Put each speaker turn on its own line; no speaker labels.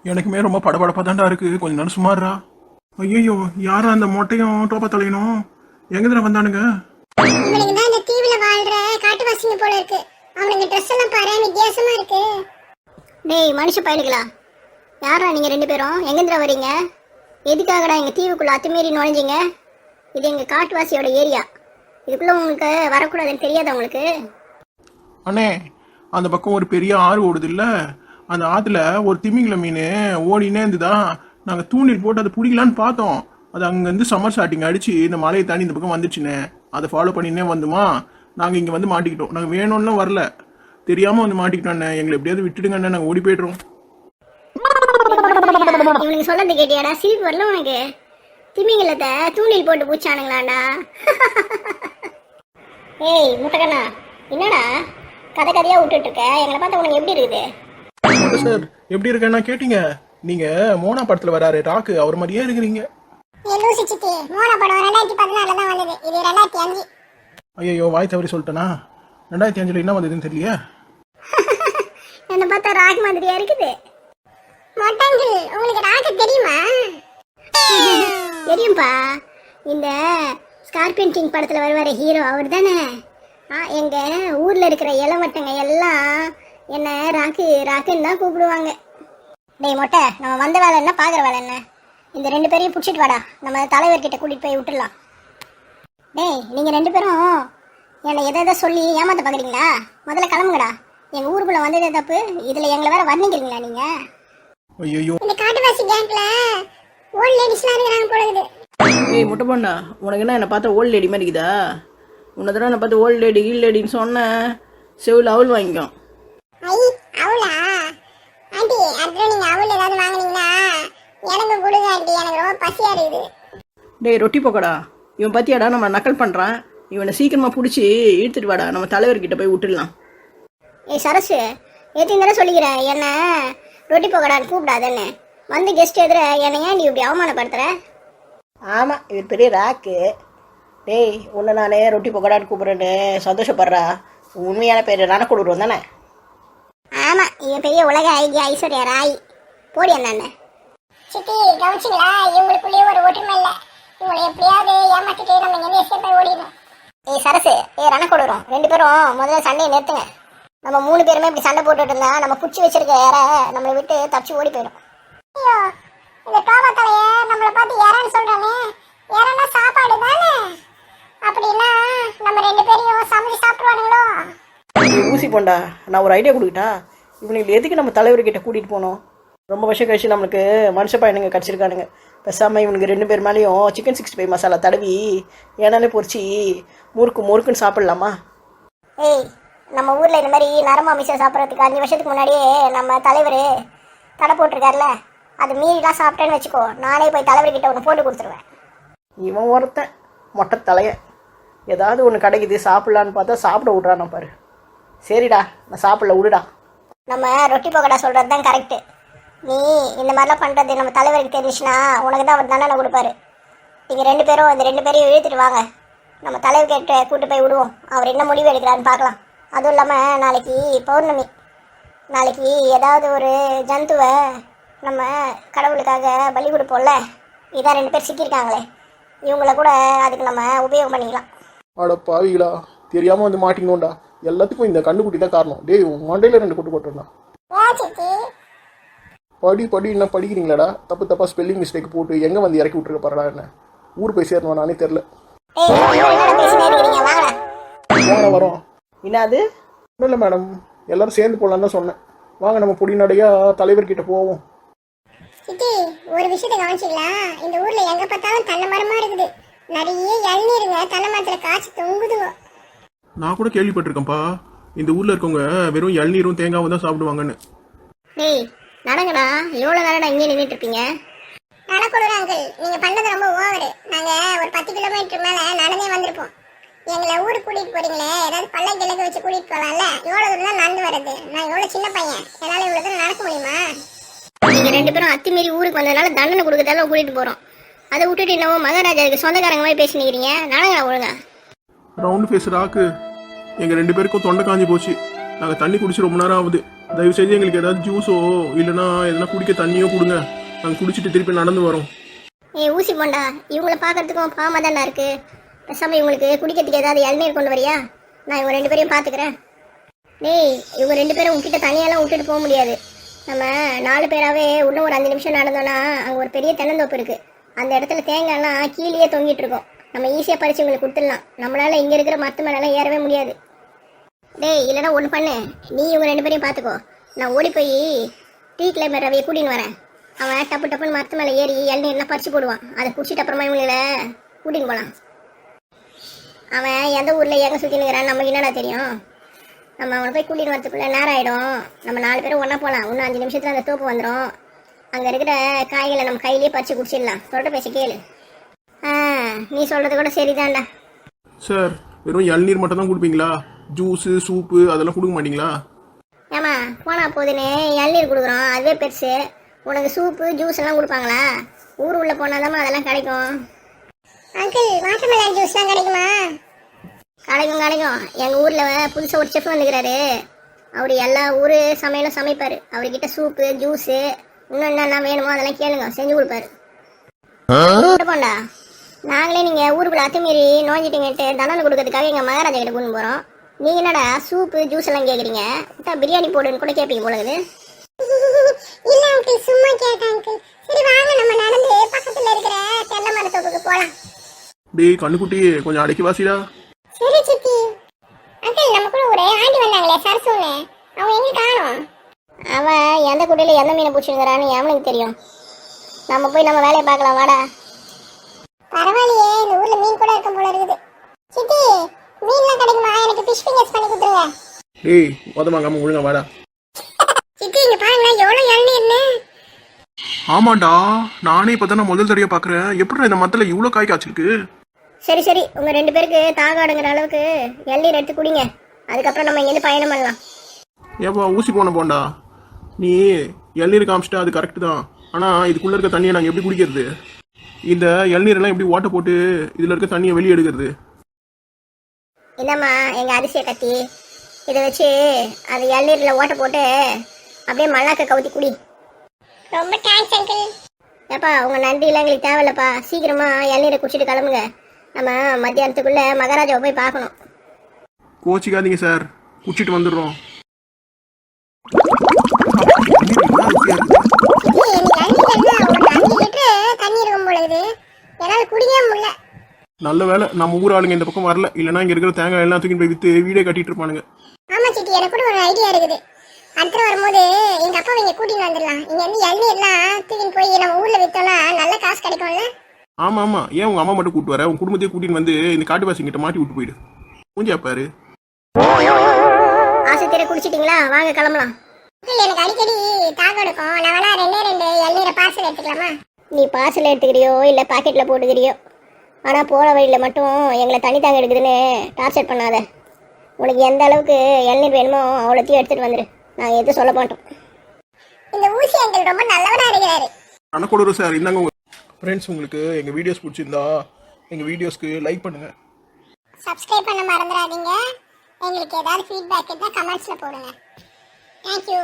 எனக்குமே ரொம்ப படபடப்பா தாண்டா இருக்கு. கொஞ்ச நேரம் சுமாரா. ஐயோ, யாரா அந்த மொட்டையும் டோப்பா தலையணும்? எங்கதுல வந்தானுங்க?
இவனுக்கு தான் இந்த தீவுல வாழ்ற காட்டுவாசிங்க போல இருக்கு. அவனுங்க ட்ரெஸ் எல்லாம் பாரு வித்தியாசமா இருக்கு.
டேய் மனுஷ பயலுகளா, யாரா நீங்க ரெண்டு பேரும்? எங்கேந்திர வரீங்க? எதுக்காகடா எங்க தீவுக்குள்ள அத்துமீறி நுழைஞ்சிங்க? இது எங்க காட்டுவாசியோட ஏரியா. இதுக்குள்ள உங்களுக்கு வரக்கூடாதுன்னு தெரியாதா உங்களுக்கு?
அண்ணே, அந்த பக்கம் ஒரு பெரிய ஆறு ஓடுது இல்ல, அந்த ஆத்துல ஒரு திமிங்கல மீன் ஓடினே இருந்துதா. நாங்க தூண்டில் போட்டு அதை பிடிக்கலான்னு பார்த்தோம். அது அங்கிருந்து சம்மர் ஸ்டார்டிங் அடிச்சு இந்த மலையை தாண்டி இந்த பக்கம் வந்துச்சுண்ணே. அதை ஃபாலோ பண்ணினே வந்துமா, நாங்க இங்க வந்து மாட்டிக்கிட்டோம். நாங்க வேணும்னு வரல, தெரியாம வந்து மாட்டிக்கிட்டோண்ணே. எங்களை எப்படியாவது விட்டுடுங்கண்ணே, நாங்க ஓடி போய்ட்றோம்.
இவனுக்கு சொல்லது கேட்டியாடா? சிரிப்பு வரல உனக்கு? திமிங்கலத்தை தூண்டில் போட்டு பூச்சானுங்களாண்டா. ஏய் முட்டக்கண்ணா, என்னடா கதை கதையா விட்டுட்டு இருக்க? எங்களை பார்த்தா உனக்கு எப்படி இருக்குது?
சார் எப்படி இருக்கேன்னா கேட்டீங்க? நீங்க மோனா படத்துல வராரு ராக்கு, அவர் மாதிரியே இருக்கிறீங்க.
லூசி சித்தி, மோனா படம் 2014 தான் வந்தது. இது 2005.
ஐயோ, வாய் தவறி சொல்லிட்டேனா? 2005 என்ன வந்ததுன்னு தெரியலையே.
என்ன பார்த்தா ராக் மாதிரியா இருக்குது.
மொட்டங்கள், உங்களுக்கு ராக தெரியுமா?
தெரியும்பா, இந்த ஸ்கார்பியன் கிங் படத்துல வருவாரு ஹீரோ, அவர் தானே. எங்க ஊர்ல இருக்கிற இளவட்டங்க எல்லாம் என்ன ராக்கு ராக்குன்னு தான் கூப்பிடுவாங்க. டேய் மொட்டை, நம்ம வந்த வேலை என்ன பாக்குற வேலை என்ன? இந்த ரெண்டு பேரையும் பிடிச்சிட்டு வாடா, நம்ம தலைவர்கிட்ட கூட்டிட்டு போய் விட்டுடலாம். டேய் நீங்க ரெண்டு பேரும் என்னை எதை சொல்லி ஏமாத்த பாக்குறீங்களா? முதல்ல கிளம்புங்கடா. எங்க ஊருக்குள்ள வந்ததே தப்பு, இதுல எங்களை வேற வர்ணிக்கிறீங்களா நீங்க?
ஐயோ,
இந்த காட்டுவாசி கேங்க்ல ஓல்ட் லேடிஸ்லாம் இருக்காங்க போல இருக்குது.
ஏய் முட்டை பொண்ணா, உனக்கு என்ன பார்த்தா ஓல்ட் லேடி மாதிரி இருக்குதா? உன்னை தடவை நான் பார்த்து ஓல்ட் லேடி கீழ் லேடின்னு சொன்னேன், செவில் அவள் வாங்கிக்கோ.
ஐ அவளா? ஆண்டி, அடுத்த நீங்க அவள் ஏதாவது வாங்குனீங்கன்னா எனக்கு கொடுங்க ஆண்டி, எனக்கு ரொம்ப பசியா இருக்குது.
டேய் ரொட்டி போக்கடா, இவன் பத்தியாடா நம்ம நக்கல் பண்ணுறான். இவனை சீக்கிரமாக பிடிச்சி இழுத்துட்டு வாடா, நம்ம தலைவர்கிட்ட போய் விட்டுடலாம்.
ஏய் சரசு, எத்தனை தடவை சொல்லிக்கிறேன் என்ன ரொட்டி போக்கடான்னு கூப்பிடாதன்னு. வந்து கெஸ்ட் எதிர என்னை ஏன் நீ இப்படி அவமானப்படுத்துற?
ஆமாம், இவர் பெரிய ராக்கு. டேய் உன்னை நானே ரொட்டி பொக்கடான்னு கூப்பிட்றேன்னு சந்தோஷப்படுறா. உண்மையான பேர் நானே கொடுக்குறோம் தானே?
ஆமா, இவன் பெரிய உலக ஐக்கிய ஐஸ்வர்யா ராய். போடி அண்ணாண்ணே.
சித்தி கவனிச்சிங்களா? இவங்களுக்குள்ளேயே ஒரு ஒற்றுமை இல்லை. இவங்களை எப்படியாவது ஏமாத்திட்டு நம்ம இங்கே எஸ்கேப் ஆகி ஓடிடணும்.
ஏய் சரசு, ரண கொடுறோம். ரெண்டு பேரும் முதல்ல சண்டையை நிறுத்துங்க. நம்ம 3 பேருமே இப்படி சண்டை போட்டுட்டு இருந்தா நம்ம பிடிச்சி வச்சிருக்க யார நம்மளை விட்டு தப்பிச்சு ஓடி போயிடும்.
ஐயோ, இந்த டோபா தலைய நம்மளை பார்த்து யாரான்னு சொல்றானே. யாரன்னா சாப்பாடு தானே? அப்படின்னா நம்ம 2 பேரையும் சமைச்சு சாப்பிடுவானுங்களோ?
ஊசி போண்டா, நான் ஒரு ஐடியா கொடுக்கிட்டா? இவனுக்கு எதுக்கு நம்ம தலைவர்கிட்ட கூட்டிகிட்டு போனோம்? ரொம்ப வருஷம் கழிச்சு நம்மளுக்கு மனுஷ பையனுங்க கிடச்சிருக்கானுங்க. பேசாமல் இவனுக்கு 2 பேர் மேலேயும் சிக்கன் 65 மசாலா தடவி ஏனாலே பொறிச்சி முறுக்கு முறுக்குன்னு சாப்பிட்லாமா?
ஏய், நம்ம ஊரில் இந்த மாதிரி நரம்பு அமிஷம் சாப்பிட்றதுக்கு 5 வருஷத்துக்கு முன்னாடியே நம்ம தலைவர் தடை போட்டிருக்காருல, அது மீறிலாம் சாப்பிட்டேன்னு வச்சுக்கோ, நானே போய் தலைவர்கிட்ட ஒன்று போட்டு கொடுத்துருவேன்.
இவன் ஒருத்தன் மொட்டை தலையன், ஏதாவது ஒன்று கிடைக்குது சாப்பிட்லான்னு பார்த்தா சாப்பிட விட்றான் பாரு. சரிடா, நான் சாப்பிடல விடுடா.
நம்ம ரொட்டி பக்கடா சொல்கிறது தான் கரெக்டு. நீ இந்த மாதிரிலாம் பண்ணுறது நம்ம தலைவருக்கு தெரிஞ்சுச்சுன்னா உனக்கு தான் அவர் தண்டனை கொடுப்பாரு. நீங்கள் 2 பேரும் இந்த 2 பேரையும் இழுத்துட்டு வாங்க, நம்ம தலைவர்கிட்ட கூட்டு போய் விடுவோம். அவர் என்ன முடிவு எடுக்கிறான்னு பார்க்கலாம். அதுவும் இல்லாமல் நாளைக்கு பௌர்ணமி, நாளைக்கு ஏதாவது ஒரு ஜந்துவை நம்ம கடவுளுக்காக பலி கொடுப்போம்ல. இதான் 2 பேர் சிக்கியிருக்காங்களே, இவங்கள கூட அதுக்கு நம்ம உபயோகம் பண்ணிக்கலாம்.
அட பாவிகளா, தெரியாம வந்து மாட்டிக்கணும்டா. எல்லாத்துக்கும் இந்த கண்ணுக்குட்டி தான் காரணம். டேய், உன் மண்டையில 2 கொட்டு போட்டுடா. படி படி, என்ன படிக்கிறீங்களாடா? தப்பு தப்பா ஸ்பெல்லிங் மிஸ்டேக் போட்டு எங்க வந்து இறக்கி விட்டுருக்க பாருடா. என்ன ஊர் போய் சேரணும் நானே தெரில. வரோம்.
என்னது?
ஒன்றும் இல்லை மேடம், எல்லாரும் சேர்ந்து போகலான்னு தான் சொன்னேன். வாங்க நம்ம பொடிநடையா தலைவர்கிட்ட போவோம்.
சித்தி, ஒரு விஷயத்தை கவனிச்சிங்களா? இந்த ஊர்ல எங்க பார்த்தாலும் தென்னை மரமா இருக்குது. நிறைய இளநீருங்க தென்னை மரத்துல காய்ச்சி தொங்குதுங்க.
நான் கூட கேள்விப்பட்டிருக்கேன்ப்பா, இந்த ஊர்ல இருக்கவங்க வெறும் இளநீரும் தேங்காவும் தான் சாப்பிடுவாங்கன்னு.
டேய் நடங்கடா, எவ்வளோ நேரம்டா இங்கே நின்றுட்டு இருப்பீங்க?
நடக்கூடாது அங்கிள், நீங்க பண்ணது ரொம்ப ஓவரு. நாங்க ஒரு 10 கிலோமீட்டர் மேல நடந்தே வந்திருப்போம். எங்களை ஊருக்கு கூட்டிட்டு போறீங்களே, ஏதாவது பல்ல கிழக்கு வச்சு கூட்டிட்டு போகலாம்ல? எவ்வளவு தூரம் தான் நடந்து வருது? நான் எவ்வளவு சின்ன பையன், என்னால இவ்வளவு தூரம் நடக்க முடியுமா?
நீங்கள் 2 பேரும் அத்துமீறி ஊருக்கு வந்ததுனால தண்டனை கொடுக்கறதால கூட்டிட்டு போகிறோம். அதை விட்டுட்டு என்னவோ மகாராஜாவுக்கு சொந்தக்காரங்க மாதிரி பேசினிக்கிறீங்க. நடங்கடா ஒழுங்கா.
ரவுண்டு ஃபேஸ் ராக்கு, எங்கள் 2 பேருக்கும் தொண்டை காஞ்சி போச்சு. நாங்கள் தண்ணி குடிச்சு ரொம்ப நேரம் ஆகுது. தயவு செஞ்சு எங்களுக்கு ஏதாவது ஜூஸோ இல்லைன்னா எதனா குடிக்க தண்ணியோ கொடுங்க. நாங்கள் குடிச்சிட்டு திருப்பி நடந்து வரோம்.
ஏய் ஊசி போண்டா, இவங்கள பார்க்கறதுக்கும் பாவமாக தானே இருக்கு. பேசாமல் இவங்களுக்கு குடிக்கிறதுக்கு ஏதாவது இளநீர் கொண்டு வரியா? நான் இவங்க 2 பேரையும் பார்த்துக்கிறேன். டேய், இவங்க 2 பேரும் உங்ககிட்ட தனியாலாம் விட்டுட்டு போக முடியாது. நம்ம 4 பேராகவே இன்னும் ஒரு 5 நிமிஷம் நடந்தோன்னா அங்கே ஒரு பெரிய தென்னந்தோப்பு இருக்குது. அந்த இடத்துல தேங்காய்லாம் கீழே தொங்கிட்டு இருக்கோம். நம்ம ஈஸியாக பறிச்சு உங்களுக்கு கொடுத்துடலாம். நம்மளால இங்கே இருக்கிற மரத்து மேலெல்லாம் ஏறவே முடியாது. டேய், இல்லைனா ஒன்று பண்ணு, நீ இவங்க 2 பேரையும் பார்த்துக்கோ. நான் ஓடி போய் டீ கிளைமர் ரவியை கூட்டின்னு வரேன். அவன் டப்புன்னு மரத்து மேலே ஏறி இளநீர்லாம் பறிச்சு போடுவான். அதை குடிச்சிட்டு அப்புறமா இவங்கள கூட்டின்னு போகலாம். அவன் எந்த ஊரில் எங்கே சுற்றினுக்கிறான்னு நமக்கு என்னடா தெரியும். நம்ம அவனை போய் கூட்டின்னு வரதுக்குள்ளே நேரம் ஆகிடும். நம்ம 4 பேரும் ஒன்றா போகலாம். இன்னும் 5 நிமிஷத்தில் அந்த தோப்பு வந்துடும். அங்கே இருக்கிற காய்களை நம்ம கையிலேயே பறித்து குடிச்சிடலாம். சொல்கிற பேச கேளு. நீ சொல்கிறது கூட சரிதான்டா.
சார், வெறும் இளநீர் மட்டும் தான் கொடுப்பீங்களா? ஜூஸு சூப்பு அதெல்லாம் கொடுக்க மாட்டீங்களா?
ஏமா போனா போதுன்னு இளநீர் கொடுக்குறோம், அதுவே பெருசு. உனக்கு சூப்பு ஜூஸ் எல்லாம் கொடுப்பாங்களா? ஊர் உள்ள போனாதாம்மா அதெல்லாம் கிடைக்கும்.
அங்கிள் வாட்டர்மெலன் ஜூஸ்லாம் கிடைக்குமா?
கிடைக்கும். எங்கள் ஊரில் புதுசாக ஒரு செஃப் வந்துக்கிறாரு. அவர் எல்லா ஊர் சமையலும் சமைப்பார். அவர்கிட்ட சூப்பு ஜூஸு இன்னும் என்னென்ன வேணுமோ அதெல்லாம் கேளுங்க, செஞ்சு கொடுப்பாரு. போண்டா, நாங்களே நீங்கள் ஊருக்குள்ள அத்துமீறி நோஞ்சிட்டீங்கன்ட்டு தண்டனை கொடுக்கறதுக்காக எங்கள் மகாராஜா கிட்ட கொண்டு போகிறோம். நீங்கள் என்னடா சூப்பு ஜூஸ் எல்லாம் கேட்குறீங்க? விட்டா பிரியாணி போடுன்னு கூட கேட்பீங்க போலகுது.
இல்ல அங்கிள், சும்மா கேட்டேன் அங்கிள். சரி வாங்க, நம்ம நடந்து பக்கத்துல இருக்கிற தென்னை மரத்தோப்புக்கு போலாம்.
டேய் கண்ணுக்குட்டி, கொஞ்சம் அடக்கி வாசிடா.
சரி சித்தி. அங்கிள், நம்ம கூட ஒரு ஆண்டி வந்தாங்களே சரசுன்னு, அவங்க எங்க காணோம்?
அவன் எந்த குட்டையில் எந்த மீனை பிடிச்சிருக்கிறான்னு எவனுக்கு தெரியும். நம்ம போய் நம்ம வேலையை பார்க்கலாம், வாடா.
பரவாயில்லையே, இந்த ஊர்ல மீன் கூட இருக்கும் போல இருக்குது. சித்தி, மீன்லாம் கிடைக்குமா? எனக்கு ஃபிஷ் ஃபிங்கர்ஸ் பண்ணி கொடுத்துருங்க.
டேய் உதமாங்காம ஒழுங்கா வாடா.
சித்தி, இங்க பாருங்க எவ்வளவு இளநீர்னு.
ஆமாண்டா, நானே இப்போ தான் முதல் தடவையாக பார்க்குறேன். எப்படி இந்த மரத்தில் இவ்வளோ காய் காய்ச்சிருக்கு?
சரி உங்கள் 2 பேருக்கு தாகாடுங்கிற அளவுக்கு இளநீர் எடுத்து குடிங்க. அதுக்கப்புறம் நம்ம இங்கேருந்து பயணம் பண்ணலாம்.
ஏப்பா ஊசி போண்டா, நீ இளநீர் காமிச்சிட்டா அது கரெக்டு தான். ஆனால் இதுக்குள்ளே இருக்க தண்ணியை நாங்கள் எப்படி குடிக்கிறது? இந்த இளநீரெல்லாம் எப்படி ஓட்டை போட்டு இதில் இருக்க தண்ணியை வெளியே எடுக்கிறது?
இதாம்மா எங்கள் அதிசய கத்தி. இதை வச்சு அது இளநீரில் ஓட்டை போட்டு அப்படியே மல்லாக்க கவுத்தி குடி.
ரொம்ப தேங்க்ஸ் அங்கிள்.
ஏப்பா உங்கள் நன்றியெல்லாம் எங்களுக்கு தேவையில்லப்பா. சீக்கிரமாக இளநீரை குடிச்சிட்டு கிளம்புங்க. நம்ம மத்தியானத்துக்குள்ளே மகாராஜாவை போய் பார்க்கணும்.
கோச்சிக்காதீங்க சார், குடிச்சிட்டு வந்துடுறோம். நல்ல வேலை நம்ம ஊர் ஆளுங்க இந்த பக்கம் வரல, இல்லைன்னா இங்க இருக்கிற தேங்காய் எல்லாம் தூக்கி போய் வித்து வீடே கட்டிட்டு இருப்பானுங்க.
ஆமா சித்தி, எனக்கு கூட ஒரு ஐடியா இருக்குது. அடுத்து வரும்போது எங்க அப்பா இங்க கூட்டிட்டு வந்துடலாம். இங்க வந்து இளநீர்லாம் தூக்கிட்டு போய் நம்ம ஊர்ல வித்தோம்னா நல்ல காசு கிடைக்கும்ல.
ஆமா ஏன் உங்க அம்மா மட்டும் கூட்டு வர? உங்க குடும்பத்தையே கூட்டிட்டு வந்து இந்த காட்டுவாசிங்கிட்ட மாட்டி விட்டு போயிடு. மூஞ்சியா பாரு.
ஆசைத்தீர குடிச்சிட்டீங்களா? வாங்க கிளம்பலாம்.
எனக்கு அடிக்கடி தாகம் எடுக்கும். நான் வேணா 2 இளநீரை பார்சல் எடுத்துக்கலாமா?
நீ பார்சல் எடுத்துக்கிறியோ இல்லை பாக்கெட்டில் போட்டுக்கிறியோ, ஆனால் போகிற வழியில் மட்டும் எங்களை தண்ணி தாங்க எடுக்குதுன்னு டார்ச்சர் பண்ணாத. உனக்கு எந்த அளவுக்கு இளநீர் வேணுமோ அவ்வளோத்தையும் எடுத்துகிட்டு வந்துடு. நாங்கள் எதுவும் சொல்ல மாட்டோம்.
இந்த ஊசி அங்கிள் ரொம்ப நல்லவனா இருக்கிறாரு.
அண்ணக்கூட சார் இந்தாங்க. ஃப்ரெண்ட்ஸ், உங்களுக்கு எங்கள் வீடியோஸ் பிடிச்சிருந்தா எங்கள் வீடியோஸ்க்கு லைக் பண்ணுங்கள்,
சப்ஸ்கிரைப் பண்ண மறந்துடாதீங்க. எங்களுக்கு ஏதாவது ஃபீட்பேக் இருந்தால் கமெண்ட்ஸில் போடுங்க. தேங்க்யூ.